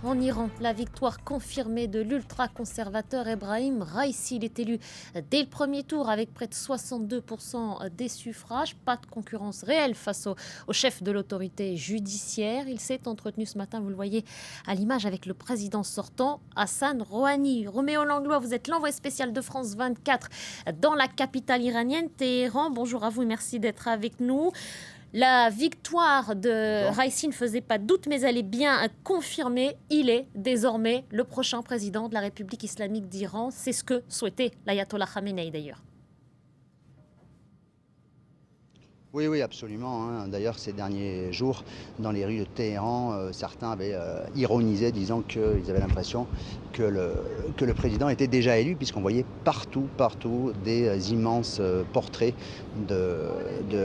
en Iran. La victoire confirmée de l'ultra-conservateur Ebrahim Raïssi. Il est élu dès le premier tour avec près de 62% des suffrages. Pas de concurrence réelle face au chef de l'autorité judiciaire. Il s'est entretenu ce matin, vous le voyez à l'image, avec le président sortant, Hassan Rouhani. Roméo Langlois, vous êtes l'envoyé spécial de France 24 dans la capitale iranienne, Téhéran. Bonjour à vous et merci d'être avec nous. La victoire de Raïssi ne faisait pas de doute, mais elle est bien confirmée. Il est désormais le prochain président de la République islamique d'Iran. C'est ce que souhaitait l'ayatollah Khamenei d'ailleurs. Oui, absolument. D'ailleurs, ces derniers jours, dans les rues de Téhéran, certains avaient ironisé, disant qu'ils avaient l'impression que le président était déjà élu, puisqu'on voyait partout des immenses portraits de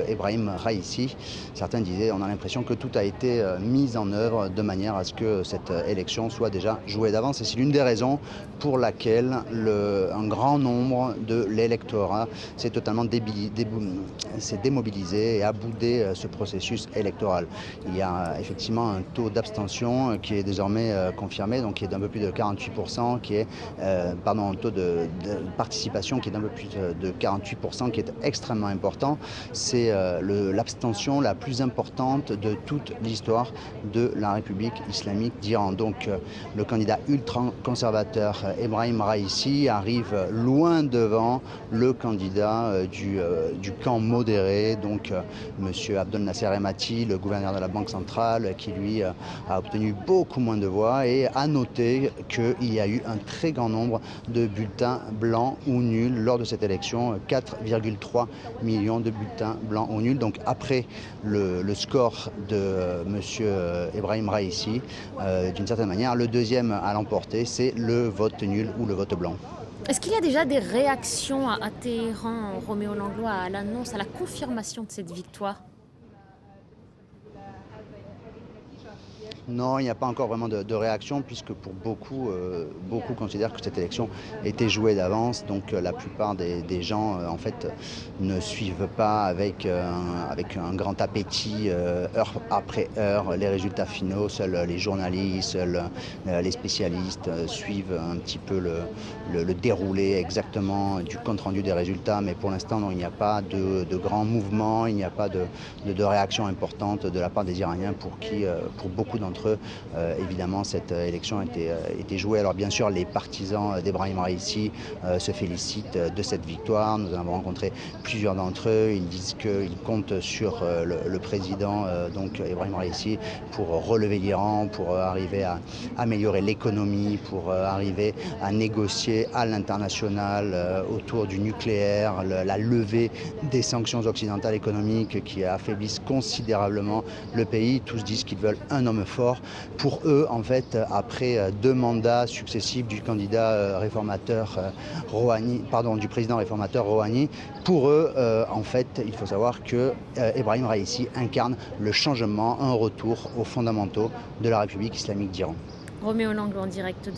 Ebrahim Raïssi. Certains disaient, on a l'impression que tout a été mis en œuvre de manière à ce que cette élection soit déjà jouée d'avance. Et c'est l'une des raisons pour laquelle un grand nombre de l'électorat s'est totalement démobilisé et à bouder ce processus électoral. Il y a effectivement un taux d'abstention qui est désormais confirmé, donc qui est d'un peu plus de 48%, un taux de participation qui est d'un peu plus de 48%, qui est extrêmement important. C'est l'abstention la plus importante de toute l'histoire de la République islamique d'Iran. Donc le candidat ultra-conservateur Ebrahim Raïssi arrive loin devant le candidat du camp modéré, donc Monsieur Abdel Nasser Hemati, le gouverneur de la Banque centrale, qui lui a obtenu beaucoup moins de voix. Et à noter qu'il y a eu un très grand nombre de bulletins blancs ou nuls lors de cette élection, 4,3 millions de bulletins blancs ou nuls. Donc après le score de Monsieur Ebrahim Raïssi, d'une certaine manière, le deuxième à l'emporter, c'est le vote nul ou le vote blanc. Est-ce qu'il y a déjà des réactions à Téhéran, Roméo Langlois, à l'annonce, à la confirmation de cette victoire ? Non, il n'y a pas encore vraiment de réaction, puisque pour beaucoup considèrent que cette élection était jouée d'avance. Donc la plupart des gens, en fait, ne suivent pas avec un grand appétit, heure après heure, les résultats finaux. Seuls les journalistes, seuls les spécialistes suivent un petit peu le déroulé exactement du compte-rendu des résultats. Mais pour l'instant, non, il n'y a pas de grands mouvements, il n'y a pas de réaction importante de la part des Iraniens pour beaucoup d'entre eux, évidemment, cette élection a été jouée. Alors bien sûr, les partisans d'Ebrahim Raïssi se félicitent de cette victoire. Nous en avons rencontré plusieurs d'entre eux. Ils disent qu'ils comptent sur le président, donc Ebrahim Raïssi, pour relever l'Iran, pour arriver à améliorer l'économie, pour arriver à négocier à l'international autour du nucléaire, la levée des sanctions occidentales économiques qui affaiblissent considérablement le pays. Tous disent qu'ils veulent un homme fort. Pour eux, en fait, après 2 mandats successifs du candidat réformateur du président réformateur Rouhani, pour eux, en fait, il faut savoir que Ebrahim Raïssi incarne le changement, un retour aux fondamentaux de la République islamique d'Iran. Roméo Langlois en direct de